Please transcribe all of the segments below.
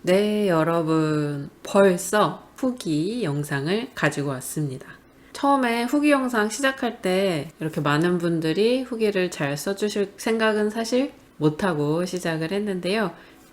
네, 여러분. 벌써 후기 영상을 가지고 왔습니다. 처음에 후기 영상 시작할 때 이렇게 많은 분들이 후기를 잘 써주실 생각은 사실 못하고 시작을 했는데요.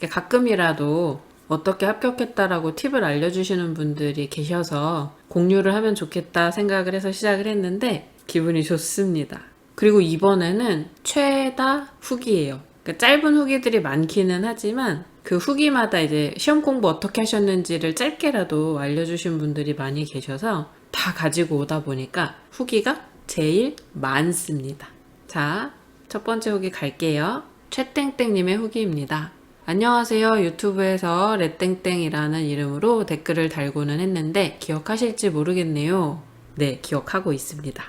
가끔이라도 어떻게 합격했다라고 팁을 알려주시는 분들이 계셔서 공유를 하면 좋겠다 생각을 해서 시작을 했는데 기분이 좋습니다. 그리고 이번에는 최다 후기예요. 그러니까 짧은 후기들이 많기는 하지만 그 후기마다 이제 시험 공부 어떻게 하셨는지를 짧게라도 알려주신 분들이 많이 계셔서 다 가지고 오다 보니까 후기가 제일 많습니다. 자, 첫 번째 후기 갈게요. 최땡땡님의 후기입니다. 안녕하세요. 유튜브에서 레땡땡이라는 이름으로 댓글을 달고는 했는데 기억하실지 모르겠네요. 네, 기억하고 있습니다.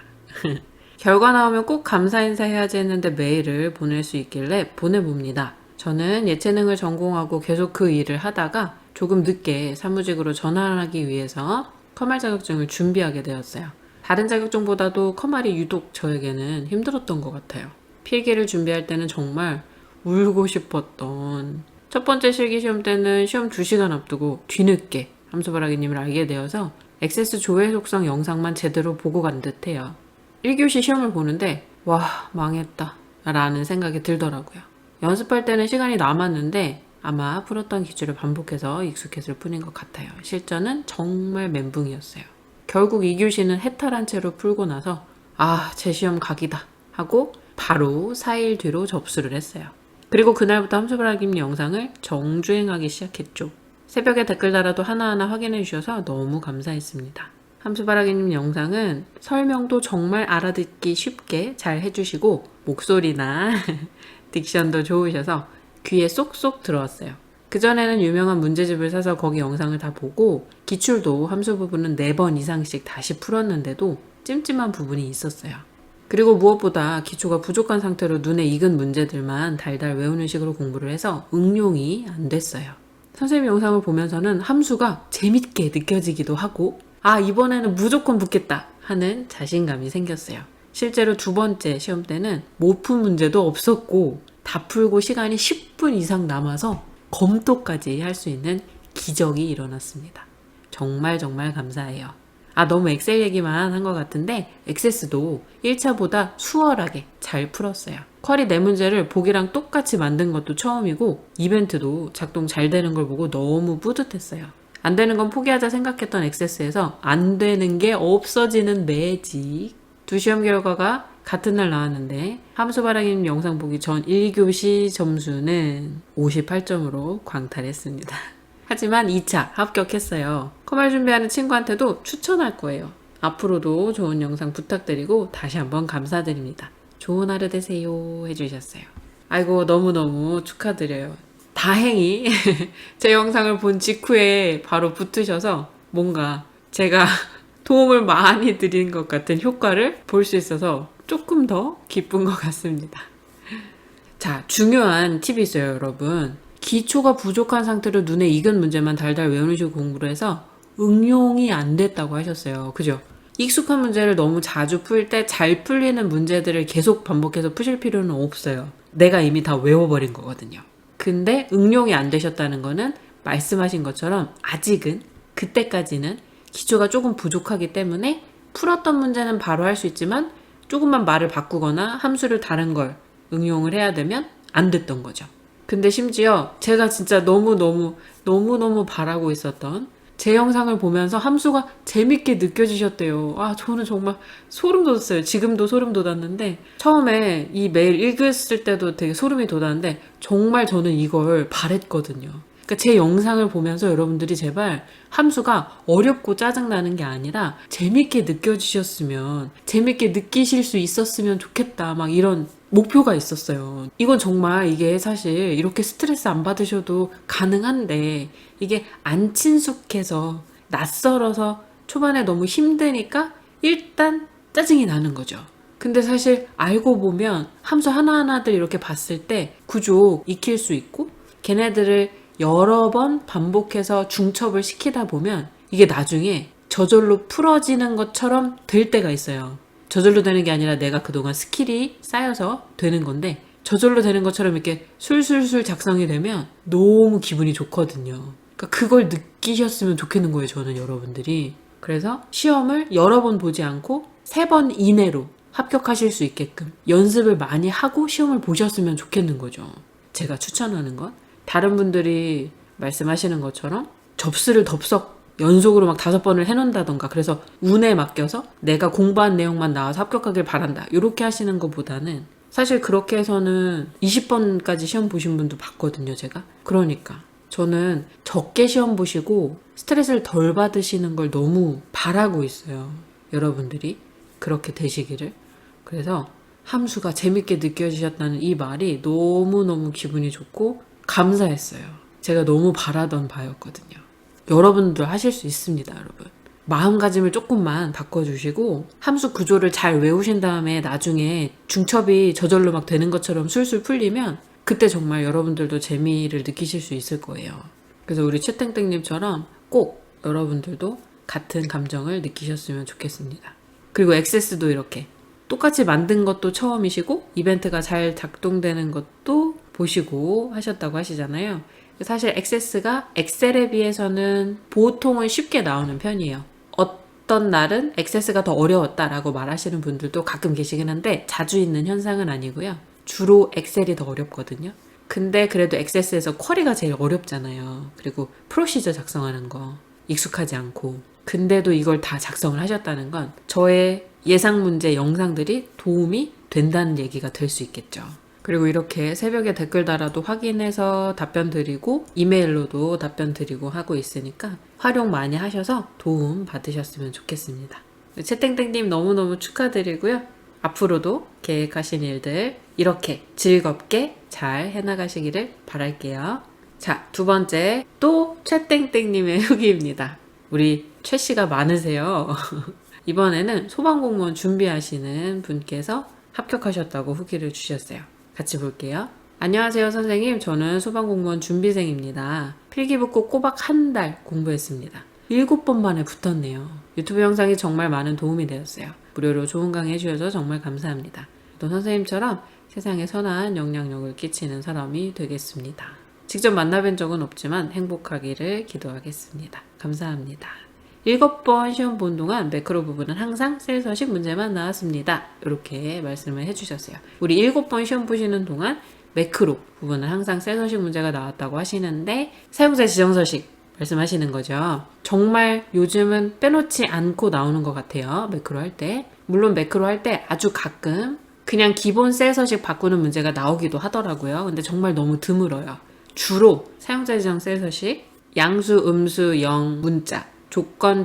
결과 나오면 꼭 감사 인사해야지 했는데 메일을 보낼 수 있길래 보내봅니다. 저는 예체능을 전공하고 계속 그 일을 하다가 조금 늦게 사무직으로 전환하기 위해서 커말 자격증을 준비하게 되었어요. 다른 자격증보다도 커말이 유독 저에게는 힘들었던 것 같아요. 필기를 준비할 때는 정말 울고 싶었던 첫 번째 실기시험 때는 시험 2시간 앞두고 뒤늦게 함수바라기님을 알게 되어서 액세스 조회 속성 영상만 제대로 보고 간 듯해요. 1교시 시험을 보는데 와 망했다 라는 생각이 들더라고요. 연습할 때는 시간이 남았는데 아마 풀었던 기출을 반복해서 익숙했을 뿐인 것 같아요. 실전은 정말 멘붕이었어요. 결국 2교시는 해탈한 채로 풀고 나서 제 시험 각이다 하고 바로 4일 뒤로 접수를 했어요. 그리고 그날부터 함수바라기님 영상을 정주행하기 시작했죠. 새벽에 댓글 달아도 하나하나 확인해 주셔서 너무 감사했습니다. 함수바라기님 영상은 설명도 정말 알아듣기 쉽게 잘 해주시고 목소리나 딕션도 좋으셔서 귀에 쏙쏙 들어왔어요. 그전에는 유명한 문제집을 사서 거기 영상을 다 보고 기출도 함수 부분은 4번 이상씩 다시 풀었는데도 찜찜한 부분이 있었어요. 그리고 무엇보다 기초가 부족한 상태로 눈에 익은 문제들만 달달 외우는 식으로 공부를 해서 응용이 안 됐어요. 선생님 영상을 보면서는 함수가 재밌게 느껴지기도 하고 이번에는 무조건 붙겠다 하는 자신감이 생겼어요. 실제로 2번째 시험 때는 못 푼 문제도 없었고 다 풀고 시간이 10분 이상 남아서 검토까지 할 수 있는 기적이 일어났습니다. 정말 정말 감사해요. 너무 엑셀 얘기만 한 것 같은데 액세스도 1차보다 수월하게 잘 풀었어요. 쿼리 4문제를 보기랑 똑같이 만든 것도 처음이고 이벤트도 작동 잘 되는 걸 보고 너무 뿌듯했어요. 안 되는 건 포기하자 생각했던 액세스에서 안 되는 게 없어지는 매직. 2시험 결과가 같은 날 나왔는데 함수바라기님 영상 보기 전 1교시 점수는 58점으로 광탈했습니다. 하지만 2차 합격했어요. 커말 준비하는 친구한테도 추천할 거예요. 앞으로도 좋은 영상 부탁드리고 다시 한번 감사드립니다. 좋은 하루 되세요 해주셨어요. 아이고 너무너무 축하드려요. 다행히 제 영상을 본 직후에 바로 붙으셔서 뭔가 제가 도움을 많이 드린 것 같은 효과를 볼 수 있어서 조금 더 기쁜 것 같습니다. 자, 중요한 팁이 있어요, 여러분. 기초가 부족한 상태로 눈에 익은 문제만 달달 외우는 식으로 공부를 해서 응용이 안 됐다고 하셨어요. 그죠? 익숙한 문제를 너무 자주 풀 때 잘 풀리는 문제들을 계속 반복해서 푸실 필요는 없어요. 내가 이미 다 외워버린 거거든요. 근데 응용이 안 되셨다는 거는 말씀하신 것처럼 아직은 그때까지는 기초가 조금 부족하기 때문에 풀었던 문제는 바로 할 수 있지만 조금만 말을 바꾸거나 함수를 다른 걸 응용을 해야 되면 안 됐던 거죠. 근데 심지어 제가 진짜 너무너무 바라고 있었던 제 영상을 보면서 함수가 재밌게 느껴지셨대요. 저는 정말 소름 돋았어요. 지금도 소름 돋았는데 처음에 이 메일 읽었을 때도 되게 소름이 돋았는데 정말 저는 이걸 바랬거든요. 그러니까 제 영상을 보면서 여러분들이 제발 함수가 어렵고 짜증나는 게 아니라 재밌게 느껴지셨으면 재밌게 느끼실 수 있었으면 좋겠다 막 이런 목표가 있었어요. 이건 정말 이게 사실 이렇게 스트레스 안 받으셔도 가능한데 이게 안 친숙해서 낯설어서 초반에 너무 힘드니까 일단 짜증이 나는 거죠. 근데 사실 알고 보면 함수 하나하나들 이렇게 봤을 때 구조 익힐 수 있고 걔네들을 여러 번 반복해서 중첩을 시키다 보면 이게 나중에 저절로 풀어지는 것처럼 될 때가 있어요. 저절로 되는 게 아니라 내가 그동안 스킬이 쌓여서 되는 건데 저절로 되는 것처럼 이렇게 술술술 작성이 되면 너무 기분이 좋거든요. 그러니까 그걸 느끼셨으면 좋겠는 거예요, 저는 여러분들이. 그래서 시험을 여러 번 보지 않고 3번 이내로 합격하실 수 있게끔 연습을 많이 하고 시험을 보셨으면 좋겠는 거죠. 제가 추천하는 건 다른 분들이 말씀하시는 것처럼 접수를 덥석 연속으로 막 5번을 해놓는다던가 그래서 운에 맡겨서 내가 공부한 내용만 나와서 합격하길 바란다 이렇게 하시는 것보다는 사실 그렇게 해서는 20번까지 시험 보신 분도 봤거든요, 제가. 그러니까 저는 적게 시험 보시고 스트레스를 덜 받으시는 걸 너무 바라고 있어요, 여러분들이 그렇게 되시기를. 그래서 함수가 재밌게 느껴지셨다는 이 말이 너무너무 기분이 좋고 감사했어요. 제가 너무 바라던 바였거든요. 여러분들 하실 수 있습니다, 여러분. 마음가짐을 조금만 바꿔주시고 함수 구조를 잘 외우신 다음에 나중에 중첩이 저절로 막 되는 것처럼 술술 풀리면 그때 정말 여러분들도 재미를 느끼실 수 있을 거예요. 그래서 우리 최땡땡님처럼 꼭 여러분들도 같은 감정을 느끼셨으면 좋겠습니다. 그리고 액세스도 이렇게 똑같이 만든 것도 처음이시고 이벤트가 잘 작동되는 것도 보시고 하셨다고 하시잖아요. 사실 액세스가 엑셀에 비해서는 보통은 쉽게 나오는 편이에요. 어떤 날은 액세스가 더 어려웠다라고 말하시는 분들도 가끔 계시긴 한데 자주 있는 현상은 아니고요. 주로 엑셀이 더 어렵거든요. 근데 그래도 액세스에서 쿼리가 제일 어렵잖아요. 그리고 프로시저 작성하는 거 익숙하지 않고. 근데도 이걸 다 작성을 하셨다는 건 저의 예상 문제 영상들이 도움이 된다는 얘기가 될 수 있겠죠. 그리고 이렇게 새벽에 댓글 달아도 확인해서 답변 드리고 이메일로도 답변 드리고 하고 있으니까 활용 많이 하셔서 도움 받으셨으면 좋겠습니다. 채땡땡님 너무너무 축하드리고요. 앞으로도 계획하신 일들 이렇게 즐겁게 잘 해나가시기를 바랄게요. 자, 2번째 또 채땡땡님의 후기입니다. 우리 최씨가 많으세요. 이번에는 소방공무원 준비하시는 분께서 합격하셨다고 후기를 주셨어요. 같이 볼게요. 안녕하세요, 선생님. 저는 소방공무원 준비생입니다. 필기북고 꼬박 한 달 공부했습니다. 7번 만에 붙었네요. 유튜브 영상이 정말 많은 도움이 되었어요. 무료로 좋은 강의 해주셔서 정말 감사합니다. 또 선생님처럼 세상에 선한 영향력을 끼치는 사람이 되겠습니다. 직접 만나뵌 적은 없지만 행복하기를 기도하겠습니다. 감사합니다. 7번 시험 본 동안 매크로 부분은 항상 셀 서식 문제만 나왔습니다. 이렇게 말씀을 해주셨어요. 우리 7번 시험 보시는 동안 매크로 부분은 항상 셀 서식 문제가 나왔다고 하시는데 사용자 지정 서식 말씀하시는 거죠. 정말 요즘은 빼놓지 않고 나오는 것 같아요. 매크로 할 때. 물론 매크로 할 때 아주 가끔 그냥 기본 셀 서식 바꾸는 문제가 나오기도 하더라고요. 근데 정말 너무 드물어요. 주로 사용자 지정 셀 서식, 양수, 음수, 영, 문자 조건,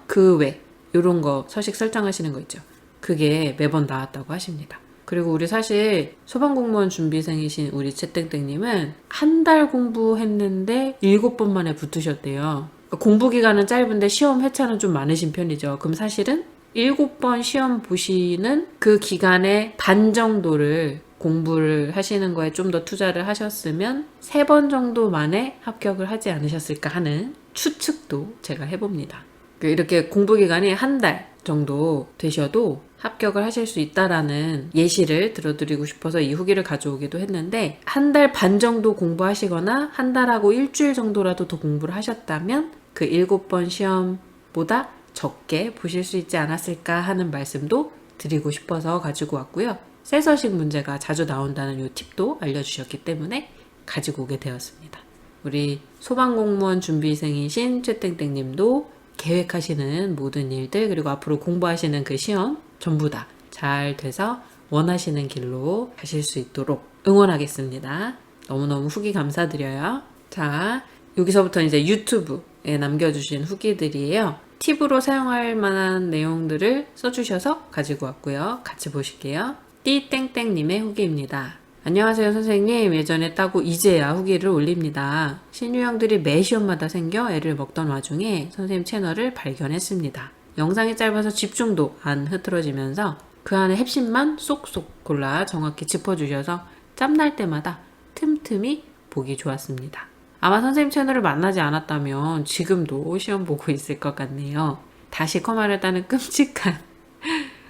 그 외 이런 거 서식 설정하시는 거 있죠. 그게 매번 나왔다고 하십니다. 그리고 우리 사실 소방공무원 준비생이신 우리 채땡땡님은 한 달 공부했는데 7번 만에 붙으셨대요. 그러니까 공부 기간은 짧은데 시험 회차는 좀 많으신 편이죠. 그럼 사실은 7번 시험 보시는 그 기간의 반 정도를 공부를 하시는 거에 좀 더 투자를 하셨으면 3번 정도 만에 합격을 하지 않으셨을까 하는 추측도 제가 해봅니다. 이렇게 공부 기간이 한 달 정도 되셔도 합격을 하실 수 있다라는 예시를 들어드리고 싶어서 이 후기를 가져오기도 했는데 한 달 반 정도 공부하시거나 한 달하고 일주일 정도라도 더 공부를 하셨다면 그 7번 시험보다 적게 보실 수 있지 않았을까 하는 말씀도 드리고 싶어서 가지고 왔고요. 셀서식 문제가 자주 나온다는 이 팁도 알려주셨기 때문에 가지고 오게 되었습니다. 우리 소방공무원 준비생이신 최땡땡님도 계획하시는 모든 일들 그리고 앞으로 공부하시는 그 시험 전부 다 잘 돼서 원하시는 길로 가실 수 있도록 응원하겠습니다. 너무너무 후기 감사드려요. 자, 여기서부터 이제 유튜브에 남겨주신 후기들이에요. 팁으로 사용할 만한 내용들을 써주셔서 가지고 왔고요. 같이 보실게요. 띠땡땡님의 후기입니다. 안녕하세요, 선생님. 예전에 따고 이제야 후기를 올립니다. 신유형들이 매 시험마다 생겨 애를 먹던 와중에 선생님 채널을 발견했습니다. 영상이 짧아서 집중도 안 흐트러지면서 그 안에 핵심만 쏙쏙 골라 정확히 짚어주셔서 짬날 때마다 틈틈이 보기 좋았습니다. 아마 선생님 채널을 만나지 않았다면 지금도 시험 보고 있을 것 같네요. 다시 커마를 따는 끔찍한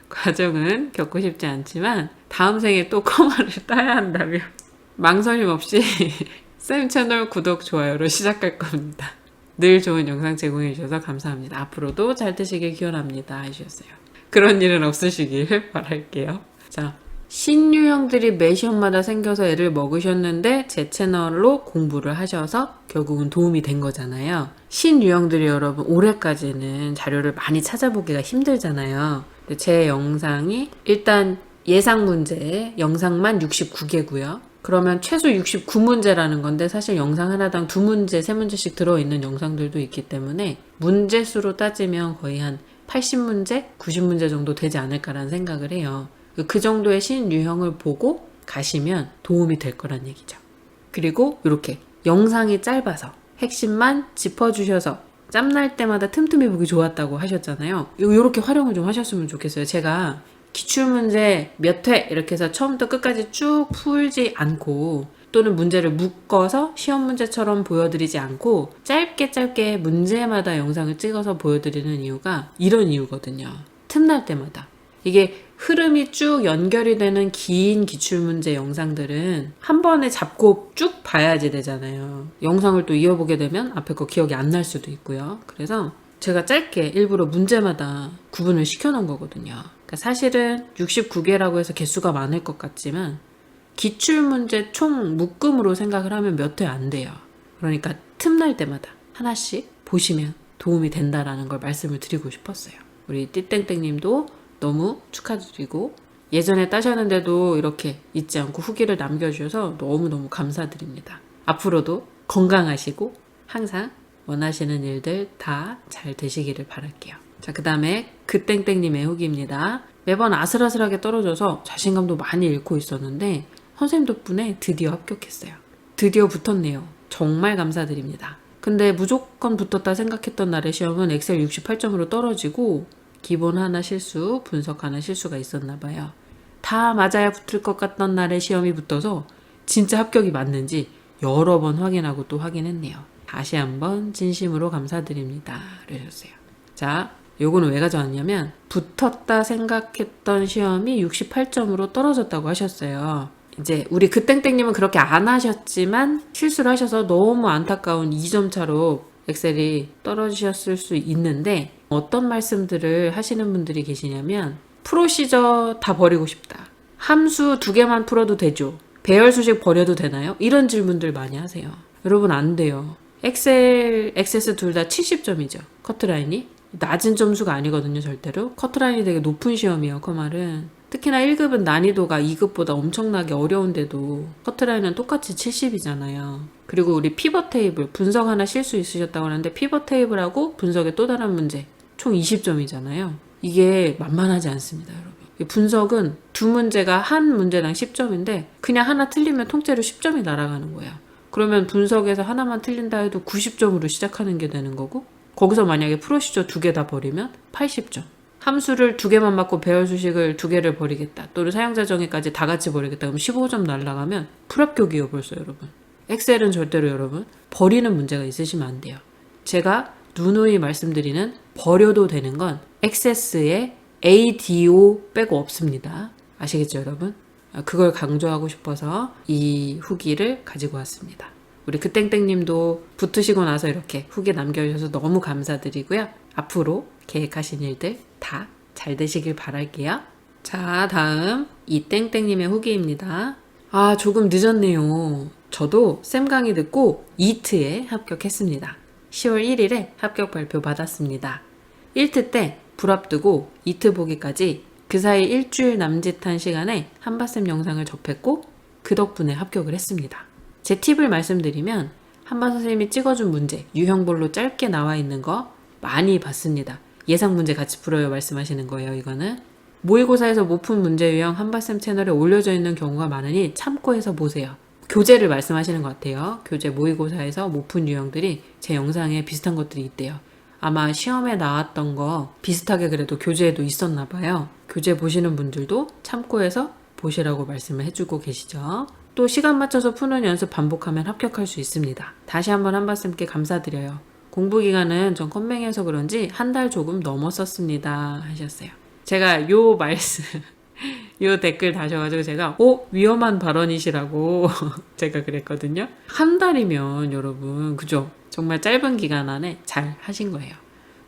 과정은 겪고 싶지 않지만 다음 생에 또 커마를 따야 한다며 망설임 없이 쌤 채널 구독, 좋아요로 시작할 겁니다. 늘 좋은 영상 제공해 주셔서 감사합니다. 앞으로도 잘 되시길 기원합니다 해주셨어요. 그런 일은 없으시길 바랄게요. 자, 신유형들이 매 시험마다 생겨서 애를 먹으셨는데 제 채널로 공부를 하셔서 결국은 도움이 된 거잖아요. 신유형들이 여러분 올해까지는 자료를 많이 찾아보기가 힘들잖아요. 근데 제 영상이 일단 예상 문제 영상만 69개고요. 그러면 최소 69문제라는 건데 사실 영상 하나당 2문제, 3문제씩 들어있는 영상들도 있기 때문에 문제 수로 따지면 거의 한 80문제, 90문제 정도 되지 않을까라는 생각을 해요. 그 정도의 신유형을 보고 가시면 도움이 될 거란 얘기죠. 그리고 이렇게 영상이 짧아서 핵심만 짚어주셔서 짬날 때마다 틈틈이 보기 좋았다고 하셨잖아요. 이렇게 활용을 좀 하셨으면 좋겠어요. 제가 기출문제 몇 회 이렇게 해서 처음부터 끝까지 쭉 풀지 않고 또는 문제를 묶어서 시험 문제처럼 보여드리지 않고 짧게 문제마다 영상을 찍어서 보여드리는 이유가 이런 이유거든요. 틈날 때마다. 이게 흐름이 쭉 연결이 되는 긴 기출문제 영상들은 한 번에 잡고 쭉 봐야지 되잖아요. 영상을 또 이어보게 되면 앞에 거 기억이 안 날 수도 있고요. 그래서 제가 짧게 일부러 문제마다 구분을 시켜놓은 거거든요. 그러니까 사실은 69개라고 해서 개수가 많을 것 같지만 기출문제 총 묶음으로 생각을 하면 몇 회 안 돼요. 그러니까 틈날 때마다 하나씩 보시면 도움이 된다라는 걸 말씀을 드리고 싶었어요. 우리 띠땡땡님도 너무 축하드리고 예전에 따셨는데도 이렇게 잊지 않고 후기를 남겨주셔서 너무너무 감사드립니다. 앞으로도 건강하시고 항상 원하시는 일들 다 잘 되시기를 바랄게요. 자, 그 다음에 그땡땡님의 후기입니다. 매번 아슬아슬하게 떨어져서 자신감도 많이 잃고 있었는데 선생님 덕분에 드디어 합격했어요. 드디어 붙었네요. 정말 감사드립니다. 근데 무조건 붙었다 생각했던 날의 시험은 엑셀 68점으로 떨어지고 기본 하나 실수, 분석 하나 실수가 있었나 봐요. 다 맞아야 붙을 것 같던 날의 시험이 붙어서 진짜 합격이 맞는지 여러 번 확인하고 또 확인했네요. 다시 한번 진심으로 감사드립니다. 그러셨어요. 자, 요거는 왜 가져왔냐면 붙었다 생각했던 시험이 68점으로 떨어졌다고 하셨어요. 이제 우리 그땡땡님은 그렇게 안 하셨지만 실수를 하셔서 너무 안타까운 2점 차로 엑셀이 떨어지셨을 수 있는데 어떤 말씀들을 하시는 분들이 계시냐면 프로시저 다 버리고 싶다. 함수 2개만 풀어도 되죠. 배열 수식 버려도 되나요? 이런 질문들 많이 하세요. 여러분 안 돼요. 엑셀, 액세스 둘 다 70점이죠. 커트라인이. 낮은 점수가 아니거든요, 절대로. 커트라인이 되게 높은 시험이에요, 커말은. 특히나 1급은 난이도가 2급보다 엄청나게 어려운데도 커트라인은 똑같이 70이잖아요. 그리고 우리 피벗 테이블, 분석 하나 실수 있으셨다고 하는데 피벗 테이블하고 분석의 또 다른 문제, 총 20점이잖아요. 이게 만만하지 않습니다, 여러분. 분석은 2문제가 한 문제당 10점인데 그냥 하나 틀리면 통째로 10점이 날아가는 거예요. 그러면 분석에서 하나만 틀린다 해도 90점으로 시작하는 게 되는 거고 거기서 만약에 프로시저 2개 다 버리면 80점. 함수를 2개만 맞고 배열 수식을 2개를 버리겠다. 또는 사용자 정의까지 다 같이 버리겠다. 그럼 15점 날라가면 불합격이에요, 벌써 여러분. 엑셀은 절대로 여러분 버리는 문제가 있으시면 안 돼요. 제가 누누이 말씀드리는 버려도 되는 건 액세스에 ADO 빼고 없습니다. 아시겠죠, 여러분? 그걸 강조하고 싶어서 이 후기를 가지고 왔습니다. 우리 그땡땡님도 붙으시고 나서 이렇게 후기 남겨주셔서 너무 감사드리고요. 앞으로 계획하신 일들 다 잘 되시길 바랄게요. 자, 다음 이땡땡님의 후기입니다. 아, 조금 늦었네요. 저도 쌤 강의 듣고 이트에 합격했습니다. 10월 1일에 합격 발표 받았습니다. 1트 때 불합두고 이트 보기까지 그 사이 일주일 남짓한 시간에 한바쌤 영상을 접했고 그 덕분에 합격을 했습니다. 제 팁을 말씀드리면 한바 선생님이 찍어준 문제 유형별로 짧게 나와 있는 거 많이 봤습니다. 예상 문제 같이 풀어요 말씀하시는 거예요. 이거는 모의고사에서 못 푼 문제 유형 한바쌤 채널에 올려져 있는 경우가 많으니 참고해서 보세요. 교재를 말씀하시는 것 같아요. 교재 모의고사에서 못 푼 유형들이 제 영상에 비슷한 것들이 있대요. 아마 시험에 나왔던 거 비슷하게 그래도 교재에도 있었나 봐요. 교재 보시는 분들도 참고해서 보시라고 말씀을 해주고 계시죠. 또 시간 맞춰서 푸는 연습 반복하면 합격할 수 있습니다. 다시 한번 한바쌤께 감사드려요. 공부 기간은 좀 컴맹해서 그런지 한 달 조금 넘었었습니다 하셨어요. 제가 요 말씀 이 댓글 다셔가지고 제가 위험한 발언이시라고 제가 그랬거든요. 한 달이면 여러분 그죠? 정말 짧은 기간 안에 잘 하신 거예요.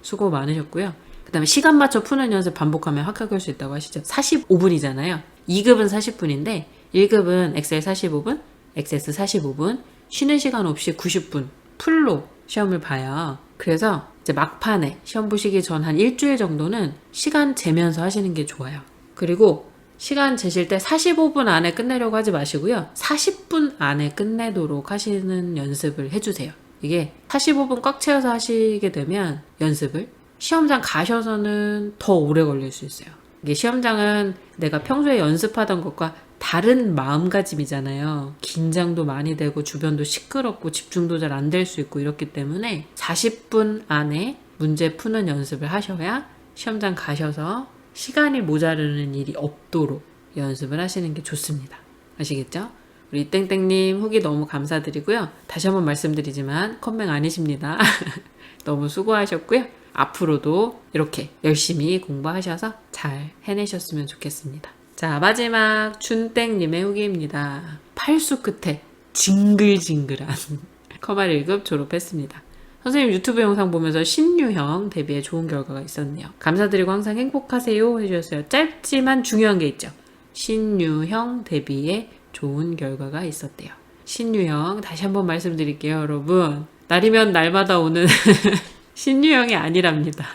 수고 많으셨고요. 그 다음에 시간 맞춰 푸는 연습 반복하면 합격할 수 있다고 하시죠. 45분이잖아요. 2급은 40분인데 1급은 엑셀 45분, 액세스 45분, 쉬는 시간 없이 90분 풀로 시험을 봐요. 그래서 이제 막판에 시험 보시기 전 한 일주일 정도는 시간 재면서 하시는 게 좋아요. 그리고 시간 재실 때 45분 안에 끝내려고 하지 마시고요. 40분 안에 끝내도록 하시는 연습을 해주세요. 이게 45분 꽉 채워서 하시게 되면 연습을 시험장 가셔서는 더 오래 걸릴 수 있어요. 이게 시험장은 내가 평소에 연습하던 것과 다른 마음가짐이잖아요. 긴장도 많이 되고 주변도 시끄럽고 집중도 잘 안 될 수 있고 이렇기 때문에 40분 안에 문제 푸는 연습을 하셔야 시험장 가셔서 시간이 모자르는 일이 없도록 연습을 하시는 게 좋습니다. 아시겠죠? 우리 땡땡님 후기 너무 감사드리고요. 다시 한번 말씀드리지만 컴맹 아니십니다. 너무 수고하셨고요. 앞으로도 이렇게 열심히 공부하셔서 잘 해내셨으면 좋겠습니다. 자, 마지막 준땡님의 후기입니다. 팔수 끝에 징글징글한 커말 1급 졸업했습니다. 선생님 유튜브 영상 보면서 신유형 대비에 좋은 결과가 있었네요. 감사드리고 항상 행복하세요 해주셨어요. 짧지만 중요한 게 있죠. 신유형 대비에 좋은 결과가 있었대요. 신유형 다시 한번 말씀드릴게요, 여러분. 날이면 날마다 오는 신유형이 아니랍니다.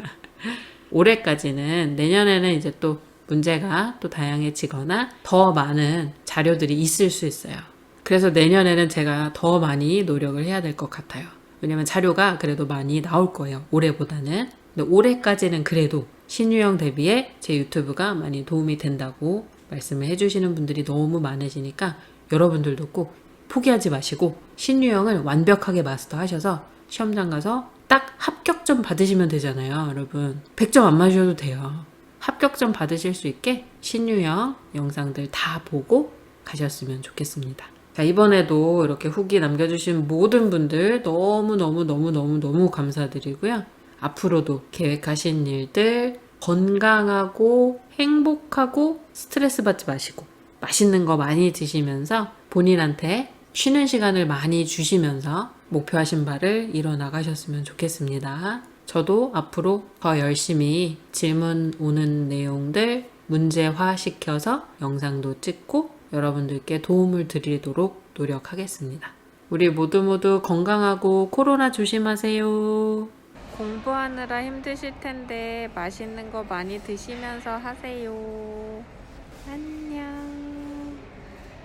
올해까지는, 내년에는 이제 또 문제가 또 다양해지거나 더 많은 자료들이 있을 수 있어요. 그래서 내년에는 제가 더 많이 노력을 해야 될 것 같아요. 왜냐면 자료가 그래도 많이 나올 거예요. 올해보다는. 근데 올해까지는 그래도 신유형 대비에 제 유튜브가 많이 도움이 된다고 말씀을 해주시는 분들이 너무 많으시니까 여러분들도 꼭 포기하지 마시고 신유형을 완벽하게 마스터하셔서 시험장 가서 딱 합격점 받으시면 되잖아요, 여러분. 100점 안 맞으셔도 돼요. 합격점 받으실 수 있게 신유형 영상들 다 보고 가셨으면 좋겠습니다. 자, 이번에도 이렇게 후기 남겨주신 모든 분들 너무 감사드리고요. 앞으로도 계획하신 일들 건강하고 행복하고 스트레스 받지 마시고 맛있는 거 많이 드시면서 본인한테 쉬는 시간을 많이 주시면서 목표하신 바를 이뤄 나가셨으면 좋겠습니다. 저도 앞으로 더 열심히 질문 오는 내용들 문제화 시켜서 영상도 찍고 여러분들께 도움을 드리도록 노력하겠습니다. 우리 모두 건강하고 코로나 조심하세요. 공부하느라 힘드실 텐데 맛있는 거 많이 드시면서 하세요. 안녕.